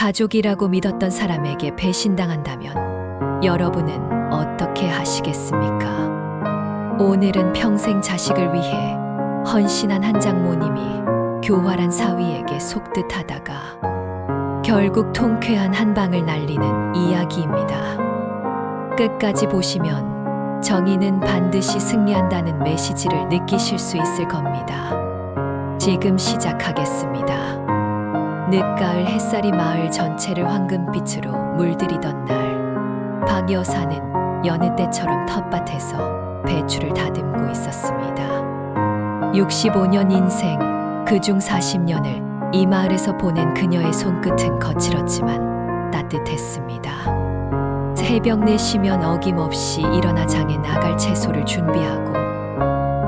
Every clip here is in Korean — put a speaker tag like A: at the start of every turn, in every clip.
A: 가족이라고 믿었던 사람에게 배신당한다면 여러분은 어떻게 하시겠습니까? 오늘은 평생 자식을 위해 헌신한 한 장모님이 교활한 사위에게 속듯하다가 결국 통쾌한 한 방을 날리는 이야기입니다. 끝까지 보시면 정의는 반드시 승리한다는 메시지를 느끼실 수 있을 겁니다. 지금 시작하겠습니다. 늦가을 햇살이 마을 전체를 황금빛으로 물들이던 날, 박 여사는 여느 때처럼 텃밭에서 배추를 다듬고 있었습니다. 65년 인생, 그중 40년을 이 마을에서 보낸 그녀의 손끝은 거칠었지만 따뜻했습니다. 새벽 4시면 어김없이 일어나 장에 나갈 채소를 준비하고,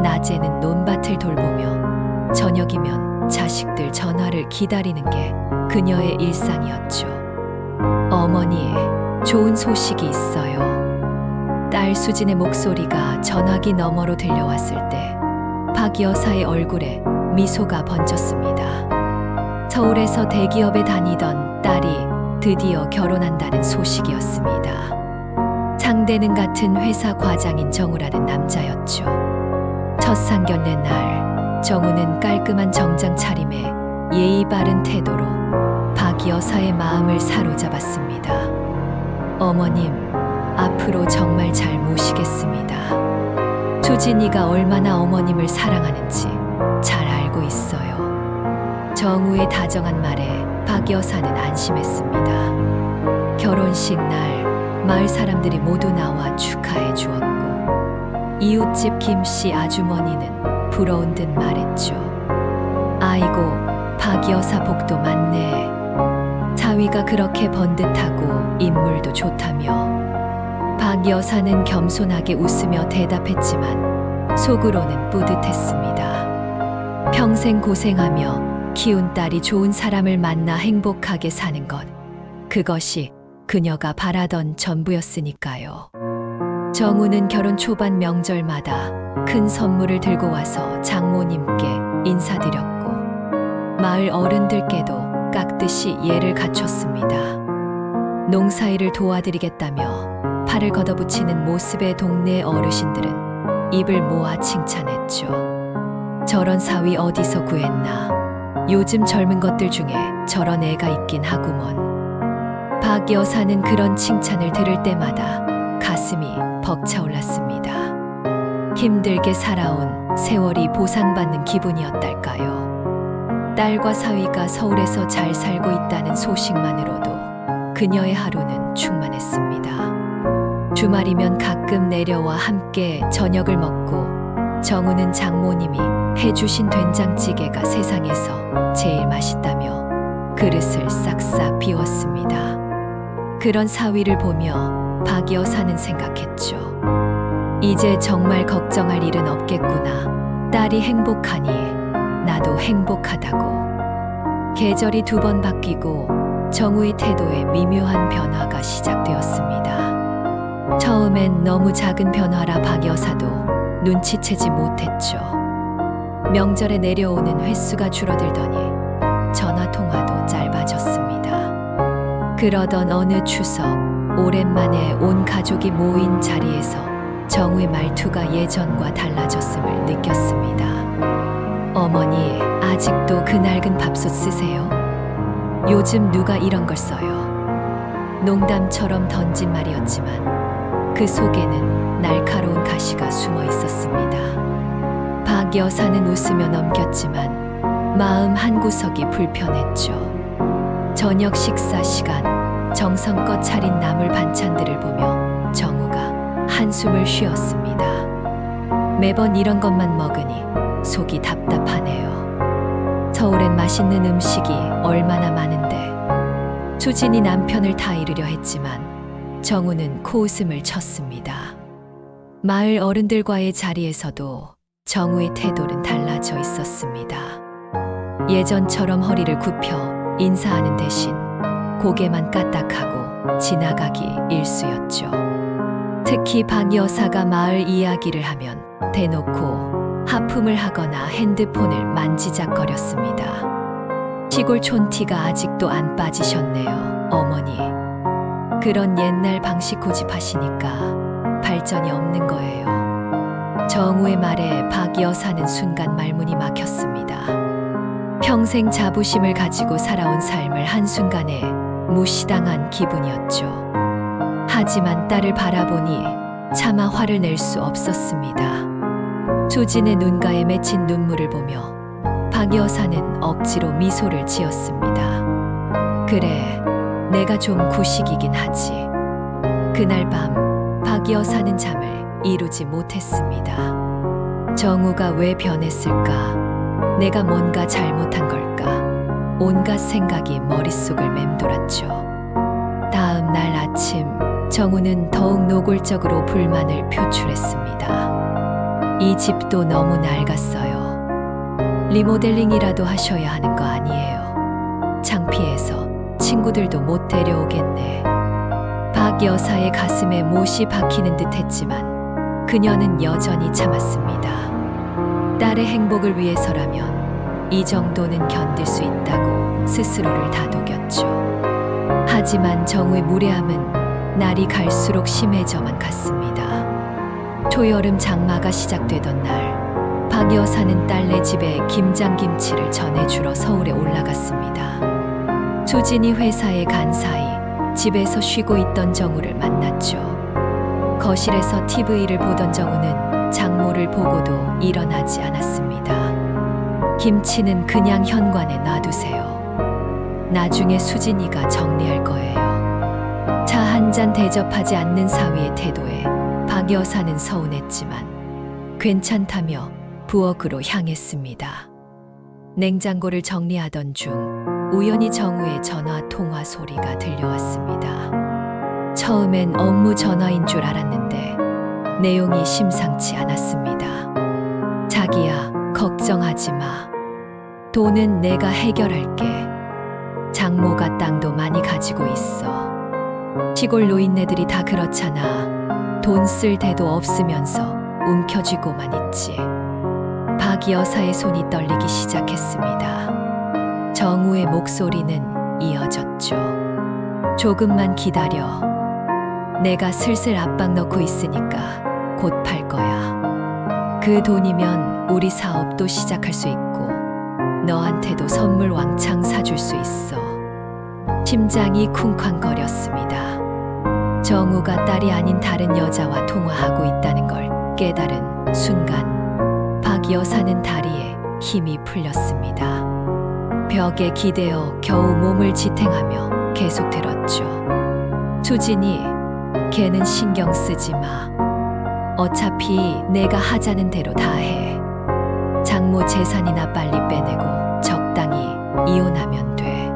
A: 낮에는 논밭을 돌보며, 저녁이면 자식들 전화를 기다리는 게 그녀의 일상이었죠. 어머니, 좋은 소식이 있어요. 딸 수진의 목소리가 전화기 너머로 들려왔을 때 박 여사의 얼굴에 미소가 번졌습니다. 서울에서 대기업에 다니던 딸이 드디어 결혼한다는 소식이었습니다. 상대는 같은 회사 과장인 정우라는 남자였죠. 첫 상견례 날, 정우는 깔끔한 정장 차림에 예의 바른 태도로 박 여사의 마음을 사로잡았습니다. 어머님, 앞으로 정말 잘 모시겠습니다. 수진이가 얼마나 어머님을 사랑하는지 잘 알고 있어요. 정우의 다정한 말에 박 여사는 안심했습니다. 결혼식 날 마을 사람들이 모두 나와 축하해 주었고, 이웃집 김씨 아주머니는 부러운 듯 말했죠. 아이고, 박 여사 복도 많네. 사위가 그렇게 번듯하고 인물도 좋다며. 박 여사는 겸손하게 웃으며 대답했지만 속으로는 뿌듯했습니다. 평생 고생하며 키운 딸이 좋은 사람을 만나 행복하게 사는 것, 그것이 그녀가 바라던 전부였으니까요. 정우는 결혼 초반 명절마다 큰 선물을 들고 와서 장모님께 인사드렸고, 마을 어른들께도 깍듯이 예를 갖췄습니다. 농사일을 도와드리겠다며 팔을 걷어붙이는 모습에 동네 어르신들은 입을 모아 칭찬했죠. 저런 사위 어디서 구했나? 요즘 젊은 것들 중에 저런 애가 있긴 하구먼. 박 여사는 그런 칭찬을 들을 때마다 가슴이 벅차올랐습니다. 힘들게 살아온 세월이 보상받는 기분이었달까요. 딸과 사위가 서울에서 잘 살고 있다는 소식만으로도 그녀의 하루는 충만했습니다. 주말이면 가끔 내려와 함께 저녁을 먹고, 정우는 장모님이 해주신 된장찌개가 세상에서 제일 맛있다며 그릇을 싹싹 비웠습니다. 그런 사위를 보며 박 여사는 생각했죠. 이제 정말 걱정할 일은 없겠구나. 딸이 행복하니 나도 행복하다고. 계절이 2번 바뀌고 정우의 태도에 미묘한 변화가 시작되었습니다. 처음엔 너무 작은 변화라 박 여사도 눈치채지 못했죠. 명절에 내려오는 횟수가 줄어들더니 전화통화도 짧아졌습니다. 그러던 어느 추석, 오랜만에 온 가족이 모인 자리에서 정우의 말투가 예전과 달라졌음을 느꼈습니다. 어머니, 아직도 그 낡은 밥솥 쓰세요? 요즘 누가 이런 걸 써요? 농담처럼 던진 말이었지만 그 속에는 날카로운 가시가 숨어 있었습니다. 박 여사는 웃으며 넘겼지만 마음 한구석이 불편했죠. 저녁 식사 시간, 정성껏 차린 나물 반찬들을 보며 정우가 한숨을 쉬었습니다. 매번 이런 것만 먹으니 속이 답답하네요. 서울엔 맛있는 음식이 얼마나 많은데. 수진이 남편을 다 이르려 했지만 정우는 코웃음을 쳤습니다. 마을 어른들과의 자리에서도 정우의 태도는 달라져 있었습니다. 예전처럼 허리를 굽혀 인사하는 대신 고개만 까딱하고 지나가기 일쑤였죠. 특히 박 여사가 마을 이야기를 하면 대놓고 하품을 하거나 핸드폰을 만지작거렸습니다. 시골 촌티가 아직도 안 빠지셨네요, 어머니. 그런 옛날 방식 고집하시니까 발전이 없는 거예요. 정우의 말에 박 여사는 순간 말문이 막혔습니다. 평생 자부심을 가지고 살아온 삶을 한순간에 무시당한 기분이었죠. 하지만 딸을 바라보니 차마 화를 낼 수 없었습니다. 수진의 눈가에 맺힌 눈물을 보며 박 여사는 억지로 미소를 지었습니다. 그래, 내가 좀 구식이긴 하지. 그날 밤 박 여사는 잠을 이루지 못했습니다. 정우가 왜 변했을까? 내가 뭔가 잘못한 걸까? 온갖 생각이 머릿속을 맴돌았죠. 다음 날 아침 정우는 더욱 노골적으로 불만을 표출했습니다. 이 집도 너무 낡았어요. 리모델링이라도 하셔야 하는 거 아니에요. 창피해서 친구들도 못 데려오겠네. 박 여사의 가슴에 못이 박히는 듯 했지만 그녀는 여전히 참았습니다. 딸의 행복을 위해서라면 이 정도는 견딜 수 있다고 스스로를 다독였죠. 하지만 정우의 무례함은 날이 갈수록 심해져만 갔습니다. 초여름 장마가 시작되던 날, 박 여사는 딸네 집에 김장김치를 전해주러 서울에 올라갔습니다. 수진이 회사에 간 사이 집에서 쉬고 있던 정우를 만났죠. 거실에서 TV를 보던 정우는 장모를 보고도 일어나지 않았습니다. 김치는 그냥 현관에 놔두세요. 나중에 수진이가 정리할 거예요. 차 한 잔 대접하지 않는 사위의 태도에 박 여사는 서운했지만 괜찮다며 부엌으로 향했습니다. 냉장고를 정리하던 중 우연히 정우의 전화 통화 소리가 들려왔습니다. 처음엔 업무 전화인 줄 알았는데 내용이 심상치 않았습니다. 자기야, 걱정하지 마. 돈은 내가 해결할게. 장모가 땅도 많이 가지고 있어. 시골 노인네들이 다 그렇잖아. 돈 쓸 데도 없으면서 움켜쥐고만 있지. 박 여사의 손이 떨리기 시작했습니다. 정우의 목소리는 이어졌죠. 조금만 기다려. 내가 슬슬 압박 넣고 있으니까 곧 팔 거야. 그 돈이면 우리 사업도 시작할 수 있고 너한테도 선물 왕창 사줄 수 있어. 심장이 쿵쾅거렸습니다. 정우가 딸이 아닌 다른 여자와 통화하고 있다는 걸 깨달은 순간 박 여사는 다리에 힘이 풀렸습니다. 벽에 기대어 겨우 몸을 지탱하며 계속 들었죠. 수진이, 걔는 신경 쓰지 마. 어차피 내가 하자는 대로 다 해. 장모 재산이나 빨리 빼내고 적당히 이혼하면 돼.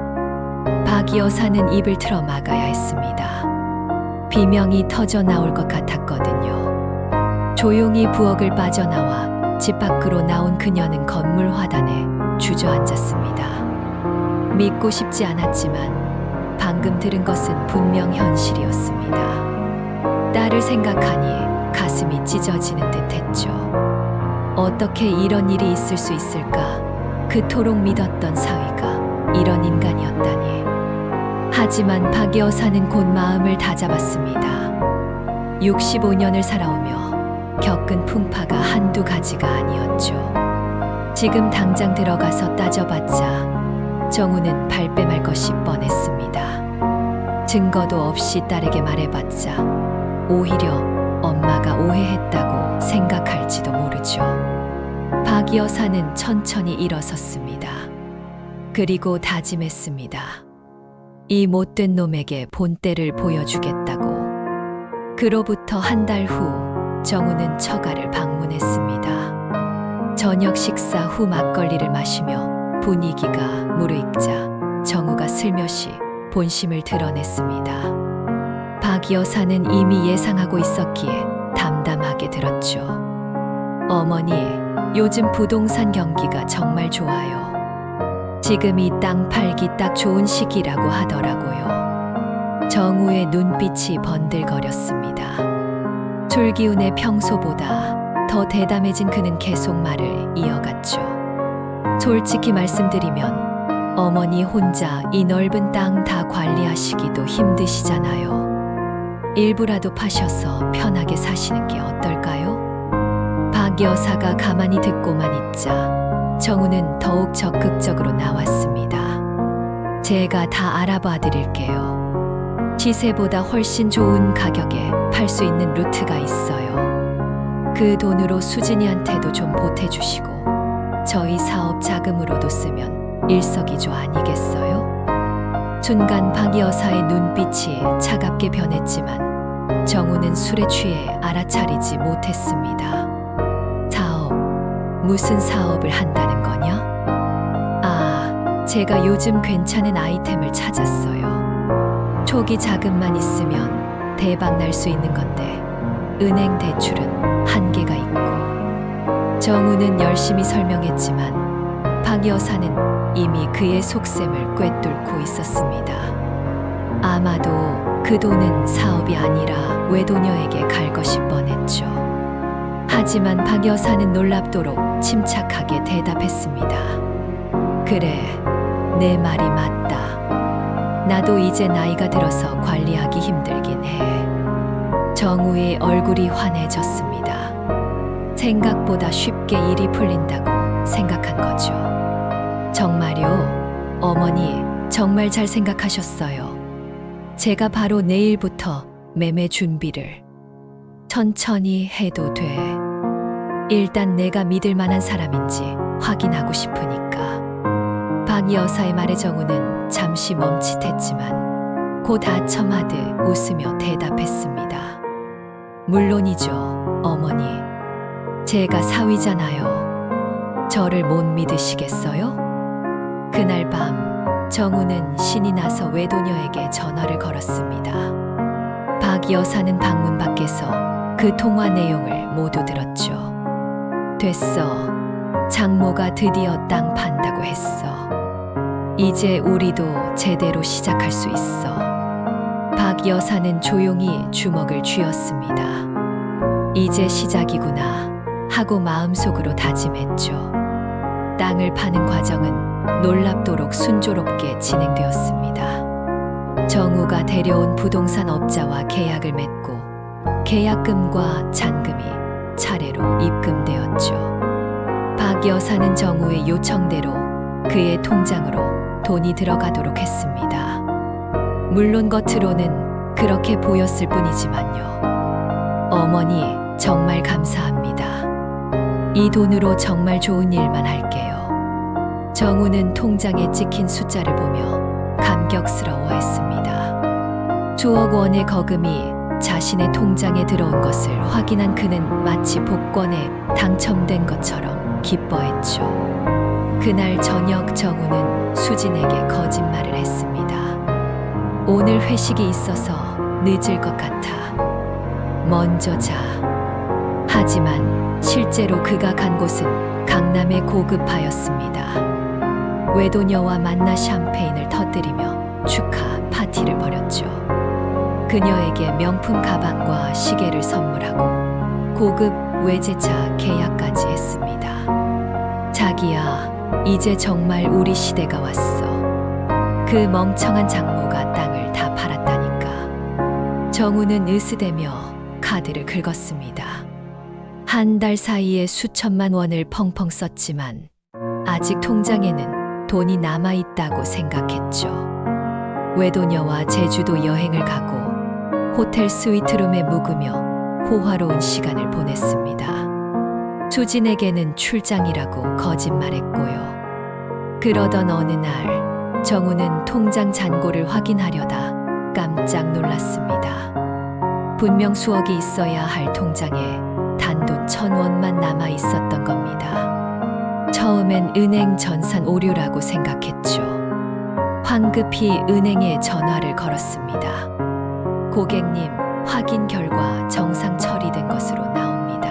A: 박 여사는 입을 틀어 막아야 했습니다. 비명이 터져 나올 것 같았거든요. 조용히 부엌을 빠져나와 집 밖으로 나온 그녀는 건물 화단에 주저앉았습니다. 믿고 싶지 않았지만 방금 들은 것은 분명 현실이었습니다. 딸을 생각하니 가슴이 찢어지는 듯 했죠. 어떻게 이런 일이 있을 수 있을까? 그토록 믿었던 사위가 이런 인간이었다니. 하지만 박 여사는 곧 마음을 다잡았습니다. 65년을 살아오며 겪은 풍파가 한두 가지가 아니었죠. 지금 당장 들어가서 따져봤자 정우는 발뺌할 것이 뻔했습니다. 증거도 없이 딸에게 말해봤자 오히려 엄마가 오해했다고 생각할지도 모르죠. 박 여사는 천천히 일어섰습니다. 그리고 다짐했습니다. 이 못된 놈에게 본때를 보여주겠다고. 그로부터 한 달 후 정우는 처가를 방문했습니다. 저녁 식사 후 막걸리를 마시며 분위기가 무르익자 정우가 슬며시 본심을 드러냈습니다. 박 여사는 이미 예상하고 있었기에 담담하게 들었죠. 어머니, 요즘 부동산 경기가 정말 좋아요. 지금이 땅 팔기 딱 좋은 시기라고 하더라고요. 정우의 눈빛이 번들거렸습니다. 술기운의 평소보다 더 대담해진 그는 계속 말을 이어갔죠. 솔직히 말씀드리면 어머니 혼자 이 넓은 땅 다 관리하시기도 힘드시잖아요. 일부라도 파셔서 편하게 사시는 게 어떨까요? 박 여사가 가만히 듣고만 있자 정우는 더욱 적극적으로 나왔습니다. 제가 다 알아봐 드릴게요. 시세보다 훨씬 좋은 가격에 팔 수 있는 루트가 있어요. 그 돈으로 수진이한테도 좀 보태주시고 저희 사업 자금으로도 쓰면 일석이조 아니겠어요? 순간 박 여사의 눈빛이 차갑게 변했지만 정우는 술에 취해 알아차리지 못했습니다. 사업, 무슨 사업을 한다는 거냐? 아, 제가 요즘 괜찮은 아이템을 찾았어요. 초기 자금만 있으면 대박 날 수 있는 건데 은행 대출은 한계가 있고. 정우는 열심히 설명했지만 박 여사는 이미 그의 속셈을 꿰뚫고 있었습니다. 아마도 그 돈은 사업이 아니라 외도녀에게 갈 것이 뻔했죠. 하지만 박 여사는 놀랍도록 침착하게 대답했습니다. 그래, 내 말이 맞다. 나도 이제 나이가 들어서 관리하기 힘들긴 해. 정우의 얼굴이 환해졌습니다. 생각보다 쉽게 일이 풀린다고 생각한 거죠. 정말요? 어머니, 정말 잘 생각하셨어요. 제가 바로 내일부터 매매 준비를 천천히 해도 돼. 일단 내가 믿을 만한 사람인지 확인하고 싶으니까. 박 여사의 말에 정우는 잠시 멈칫했지만 곧 아첨하듯 웃으며 대답했습니다. 물론이죠, 어머니. 제가 사위잖아요. 저를 못 믿으시겠어요? 그날 밤 정우는 신이 나서 외도녀에게 전화를 걸었습니다. 박 여사는 방문 밖에서 그 통화 내용을 모두 들었죠. 됐어. 장모가 드디어 땅 판다고 했어. 이제 우리도 제대로 시작할 수 있어. 박 여사는 조용히 주먹을 쥐었습니다. 이제 시작이구나 하고 마음속으로 다짐했죠. 땅을 파는 과정은 놀랍도록 순조롭게 진행되었습니다. 정우가 데려온 부동산 업자와 계약을 맺고 계약금과 잔금이 차례로 입금되었죠. 박 여사는 정우의 요청대로 그의 통장으로 돈이 들어가도록 했습니다. 물론 겉으로는 그렇게 보였을 뿐이지만요. 어머니, 정말 감사합니다. 이 돈으로 정말 좋은 일만 할게요. 정우는 통장에 찍힌 숫자를 보며 감격스러워했습니다. 수억 원의 거금이 자신의 통장에 들어온 것을 확인한 그는 마치 복권에 당첨된 것처럼 기뻐했죠. 그날 저녁 정우는 수진에게 거짓말을 했습니다. 오늘 회식이 있어서 늦을 것 같아. 먼저 자. 하지만 실제로 그가 간 곳은 강남의 고급바였습니다. 외도녀와 만나 샴페인을 터뜨리며 축하 파티를 벌였죠. 그녀에게 명품 가방과 시계를 선물하고 고급 외제차 계약까지 했습니다. 자기야, 이제 정말 우리 시대가 왔어. 그 멍청한 장모가 땅을 다 팔았다니까. 정우는 으스대며 카드를 긁었습니다. 한 달 사이에 수천만 원을 펑펑 썼지만 아직 통장에는 돈이 남아있다고 생각했죠. 외도녀와 제주도 여행을 가고 호텔 스위트룸에 묵으며 호화로운 시간을 보냈습니다. 수진에게는 출장이라고 거짓말했고요. 그러던 어느 날 정우는 통장 잔고를 확인하려다 깜짝 놀랐습니다. 분명 수억이 있어야 할 통장에 단돈 1,000원만 남아 있었던 겁니다. 처음엔 은행 전산 오류라고 생각했죠. 황급히 은행에 전화를 걸었습니다. 고객님, 확인 결과 정상 처리된 것으로 나옵니다.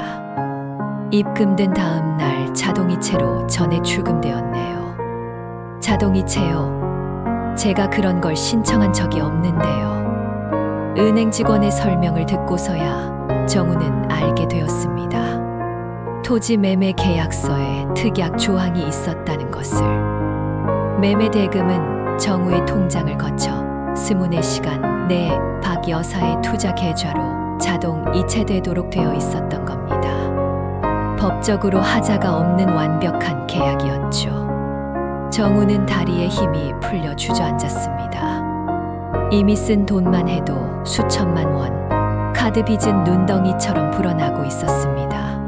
A: 입금된 다음 날 자동이체로 전액 출금되었네요. 자동이체요? 제가 그런 걸 신청한 적이 없는데요. 은행 직원의 설명을 듣고서야 정우는 알게 되었습니다. 토지 매매 계약서에 특약 조항이 있었다는 것을. 매매 대금은 정우의 통장을 거쳐 24시간 내에 박 여사의 투자 계좌로 자동 이체되도록 되어 있었던 겁니다. 법적으로 하자가 없는 완벽한 계약이었죠. 정우는 다리에 힘이 풀려 주저앉았습니다. 이미 쓴 돈만 해도 수천만 원, 카드 빚은 눈덩이처럼 불어나고 있었습니다.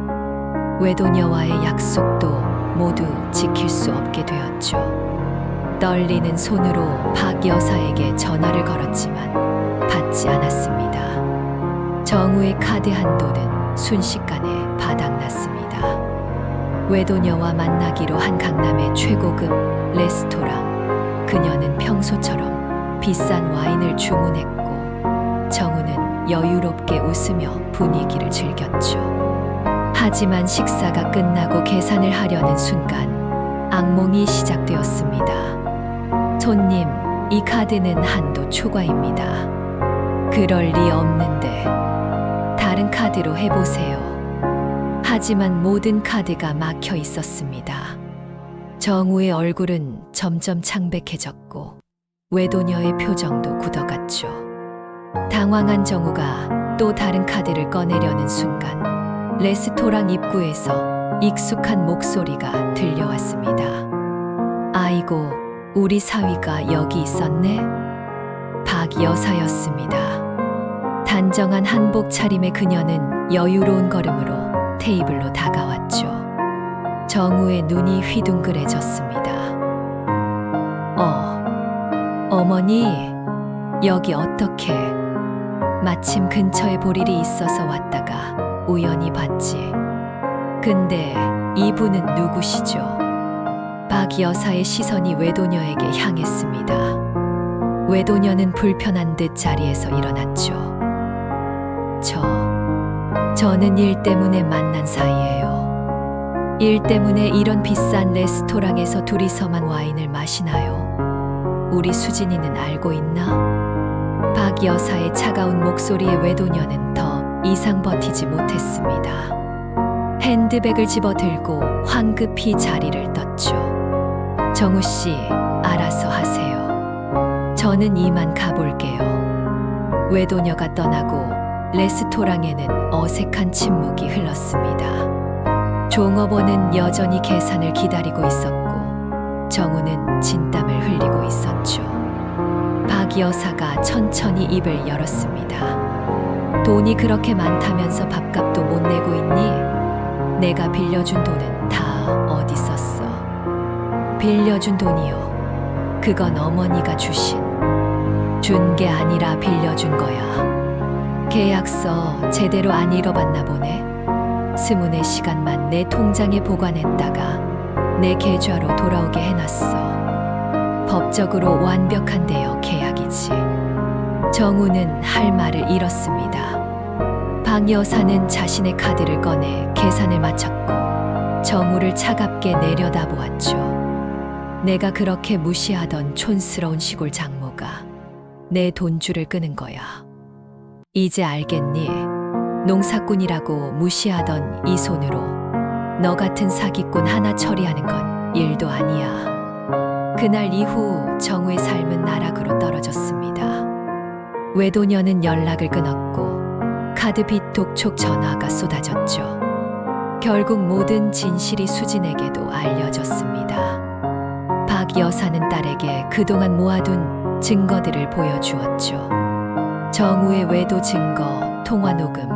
A: 외도녀와의 약속도 모두 지킬 수 없게 되었죠. 떨리는 손으로 박 여사에게 전화를 걸었지만 받지 않았습니다. 정우의 카드 한도는 순식간에 바닥났습니다. 외도녀와 만나기로 한 강남의 최고급 레스토랑. 그녀는 평소처럼 비싼 와인을 주문했고 정우는 여유롭게 웃으며 분위기를 즐겼죠. 하지만 식사가 끝나고 계산을 하려는 순간 악몽이 시작되었습니다. 손님, 이 카드는 한도 초과입니다. 그럴 리 없는데 다른 카드로 해보세요. 하지만 모든 카드가 막혀 있었습니다. 정우의 얼굴은 점점 창백해졌고 외도녀의 표정도 굳어갔죠. 당황한 정우가 또 다른 카드를 꺼내려는 순간 레스토랑 입구에서 익숙한 목소리가 들려왔습니다. 아이고, 우리 사위가 여기 있었네? 박 여사였습니다. 단정한 한복 차림의 그녀는 여유로운 걸음으로 테이블로 다가왔죠. 정우의 눈이 휘둥그레졌습니다. 어머니, 여기 어떻게? 마침 근처에 볼 일이 있어서 왔다가 우연히 봤지. 근데 이분은 누구시죠? 박 여사의 시선이 외도녀에게 향했습니다. 외도녀는 불편한 듯 자리에서 일어났죠. 저는 일 때문에 만난 사이예요. 일 때문에 이런 비싼 레스토랑에서 둘이서만 와인을 마시나요? 우리 수진이는 알고 있나? 박 여사의 차가운 목소리에 외도녀는 더 이상 버티지 못했습니다. 핸드백을 집어들고 황급히 자리를 떴죠. 정우 씨, 알아서 하세요. 저는 이만 가볼게요. 외도녀가 떠나고 레스토랑에는 어색한 침묵이 흘렀습니다. 종업원은 여전히 계산을 기다리고 있었고 정우는 진땀을 흘리고 있었죠. 박 여사가 천천히 입을 열었습니다. 돈이 그렇게 많다면서 밥값도 못 내고 있니? 내가 빌려준 돈은 다 어디 썼어? 빌려준 돈이요? 그건 어머니가 준 게 아니라 빌려준 거야. 계약서 제대로 안 읽어봤나 보네. 24시간만 내 통장에 보관했다가 내 계좌로 돌아오게 해놨어. 법적으로 완벽한 대여 계약이지. 정우는 할 말을 잃었습니다. 박 여사는 자신의 카드를 꺼내 계산을 마쳤고 정우를 차갑게 내려다보았죠. 내가 그렇게 무시하던 촌스러운 시골 장모가 내 돈줄을 끄는 거야. 이제 알겠니? 농사꾼이라고 무시하던 이 손으로 너 같은 사기꾼 하나 처리하는 건 일도 아니야. 그날 이후 정우의 삶은 나락으로 떨어졌습니다. 외도녀는 연락을 끊었고 카드 빚 독촉 전화가 쏟아졌죠. 결국 모든 진실이 수진에게도 알려졌습니다. 박 여사는 딸에게 그동안 모아둔 증거들을 보여주었죠. 정우의 외도 증거, 통화 녹음,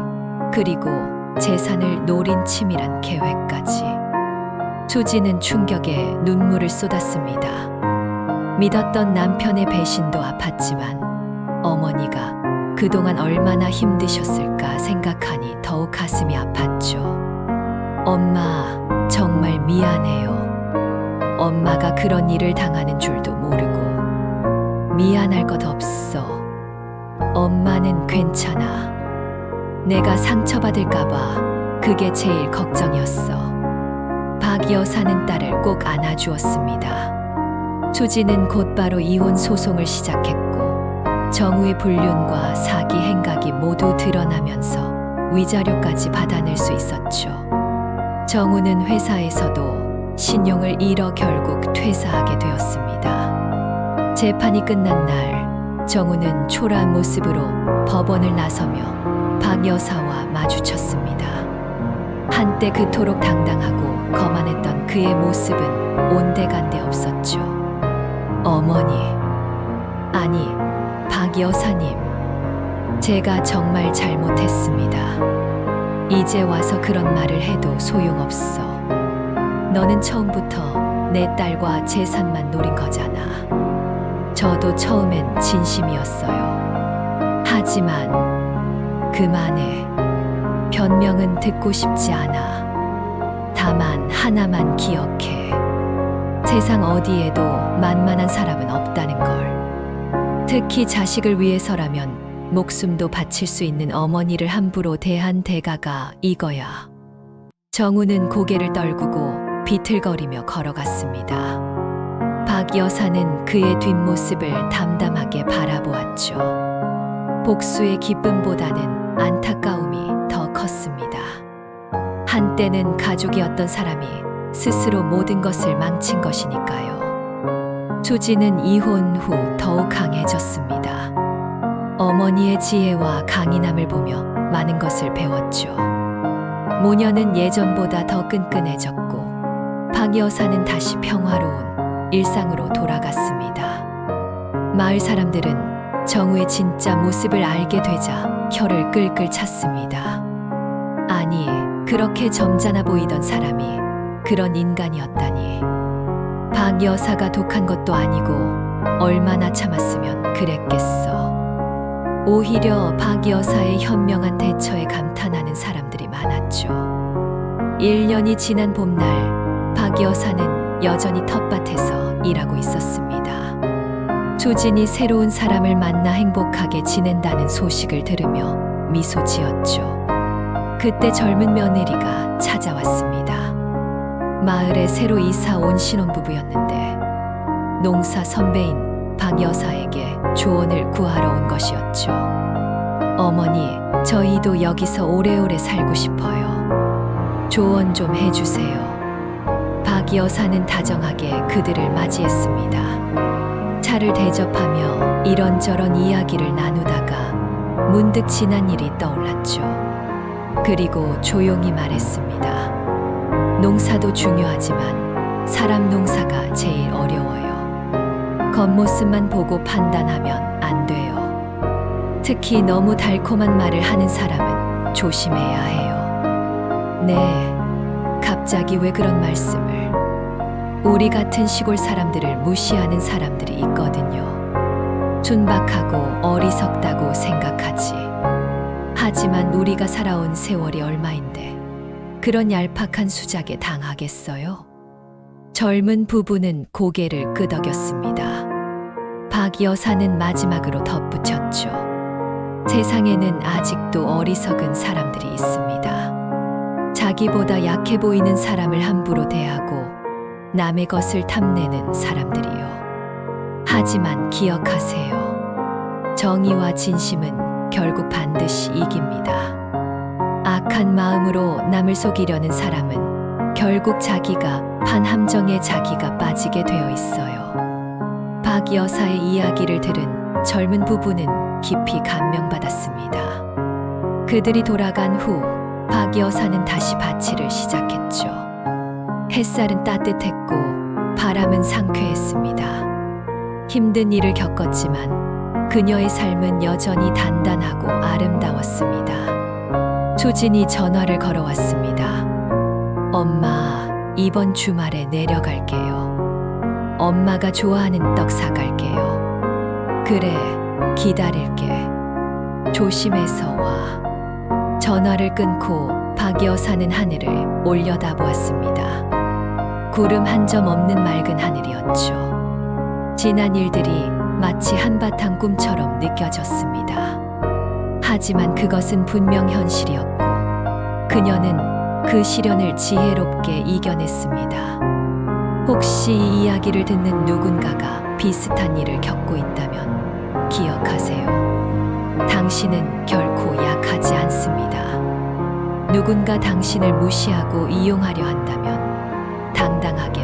A: 그리고 재산을 노린 치밀한 계획까지. 수진은 충격에 눈물을 쏟았습니다. 믿었던 남편의 배신도 아팠지만 어머니가 그동안 얼마나 힘드셨을까 생각하니 더욱 가슴이 아팠죠. 엄마, 정말 미안해요. 엄마가 그런 일을 당하는 줄도 모르고. 미안할 것 없어. 엄마는 괜찮아. 내가 상처받을까봐 그게 제일 걱정이었어. 박 여사는 딸을 꼭 안아주었습니다. 수지는 곧바로 이혼 소송을 시작했고 정우의 불륜과 사기 행각이 모두 드러나면서 위자료까지 받아낼 수 있었죠. 정우는 회사에서도 신용을 잃어 결국 퇴사하게 되었습니다. 재판이 끝난 날 정우는 초라한 모습으로 법원을 나서며 박 여사와 마주쳤습니다. 한때 그토록 당당하고 거만했던 그의 모습은 온데간데 없었죠. 어머니, 아니, 박 여사님, 제가 정말 잘못했습니다. 이제 와서 그런 말을 해도 소용없어. 너는 처음부터 내 딸과 재산만 노린 거잖아. 저도 처음엔 진심이었어요. 하지만 그만해. 변명은 듣고 싶지 않아. 다만 하나만 기억해. 세상 어디에도 만만한 사람은 없다는 걸. 특히 자식을 위해서라면 목숨도 바칠 수 있는 어머니를 함부로 대한 대가가 이거야. 정우는 고개를 떨구고 비틀거리며 걸어갔습니다. 박 여사는 그의 뒷모습을 담담하게 바라보았죠. 복수의 기쁨보다는 안타까움이 더 컸습니다. 한때는 가족이었던 사람이 스스로 모든 것을 망친 것이니까요. 수지는 이혼 후 더욱 강해졌습니다. 어머니의 지혜와 강인함을 보며 많은 것을 배웠죠. 모녀는 예전보다 더 끈끈해졌고 박 여사는 다시 평화로운 일상으로 돌아갔습니다. 마을 사람들은 정우의 진짜 모습을 알게 되자 혀를 끌끌 찼습니다. 아니, 그렇게 점잖아 보이던 사람이 그런 인간이었다니. 박 여사가 독한 것도 아니고 얼마나 참았으면 그랬겠어. 오히려 박 여사의 현명한 대처에 감탄하는 사람들이 많았죠. 1년이 지난 봄날 박 여사는 여전히 텃밭에서 일하고 있었습니다. 수진이 새로운 사람을 만나 행복하게 지낸다는 소식을 들으며 미소 지었죠. 그때 젊은 며느리가 찾아왔습니다. 마을에 새로 이사 온 신혼부부였는데 농사 선배인 박 여사에게 조언을 구하러 온 것이었죠. 어머니, 저희도 여기서 오래오래 살고 싶어요. 조언 좀 해주세요. 박 여사는 다정하게 그들을 맞이했습니다. 차를 대접하며 이런저런 이야기를 나누다가 문득 지난 일이 떠올랐죠. 그리고 조용히 말했습니다. 농사도 중요하지만 사람 농사가 제일 어려워요. 겉모습만 보고 판단하면 안 돼요. 특히 너무 달콤한 말을 하는 사람은 조심해야 해요. 네, 갑자기 왜 그런 말씀을? 우리 같은 시골 사람들을 무시하는 사람들이 있거든요. 둔박하고 어리석다고 생각하지. 하지만 우리가 살아온 세월이 얼마인데 그런 얄팍한 수작에 당하겠어요? 젊은 부부는 고개를 끄덕였습니다. 박 여사는 마지막으로 덧붙였죠. 세상에는 아직도 어리석은 사람들이 있습니다. 자기보다 약해 보이는 사람을 함부로 대하고 남의 것을 탐내는 사람들이요. 하지만 기억하세요. 정의와 진심은 결국 반드시 이깁니다. 악한 마음으로 남을 속이려는 사람은 결국 자기가 판 함정에 자기가 빠지게 되어 있어요. 박 여사의 이야기를 들은 젊은 부부는 깊이 감명받았습니다. 그들이 돌아간 후 박 여사는 다시 밭일을 시작했죠. 햇살은 따뜻했고 바람은 상쾌했습니다. 힘든 일을 겪었지만 그녀의 삶은 여전히 단단하고 아름다웠습니다. 수진이 전화를 걸어왔습니다. 엄마, 이번 주말에 내려갈게요. 엄마가 좋아하는 떡 사갈게요. 그래, 기다릴게. 조심해서 와. 전화를 끊고 박 여사는 하늘을 올려다보았습니다. 구름 한 점 없는 맑은 하늘이었죠. 지난 일들이 마치 한바탕 꿈처럼 느껴졌습니다. 하지만 그것은 분명 현실이었고 그녀는 그 시련을 지혜롭게 이겨냈습니다. 혹시 이 이야기를 듣는 누군가가 비슷한 일을 겪고 있다면 기억하세요. 당신은 결코 약하지 않습니다. 누군가 당신을 무시하고 이용하려 한다면 당당하게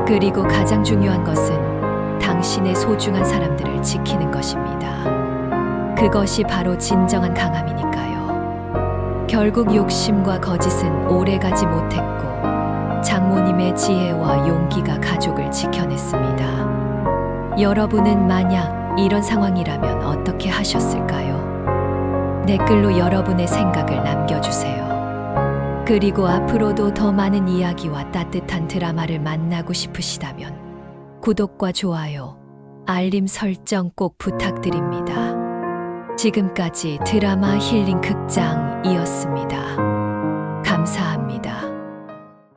A: 그리고 가장 중요한 것은 당신의 소중한 사람들을 지키는 것입니다. 그것이 바로 진정한 강함이니까요. 결국 욕심과 거짓은 오래가지 못했고 장모님의 지혜와 용기가 가족을 지켜냈습니다. 여러분은 만약 이런 상황이라면 어떻게 하셨을까요? 댓글로 여러분의 생각을 남겨주세요. 그리고 앞으로도 더 많은 이야기와 따뜻한 드라마를 만나고 싶으시다면 구독과 좋아요, 알림 설정 꼭 부탁드립니다. 지금까지 드라마 힐링 극장이었습니다.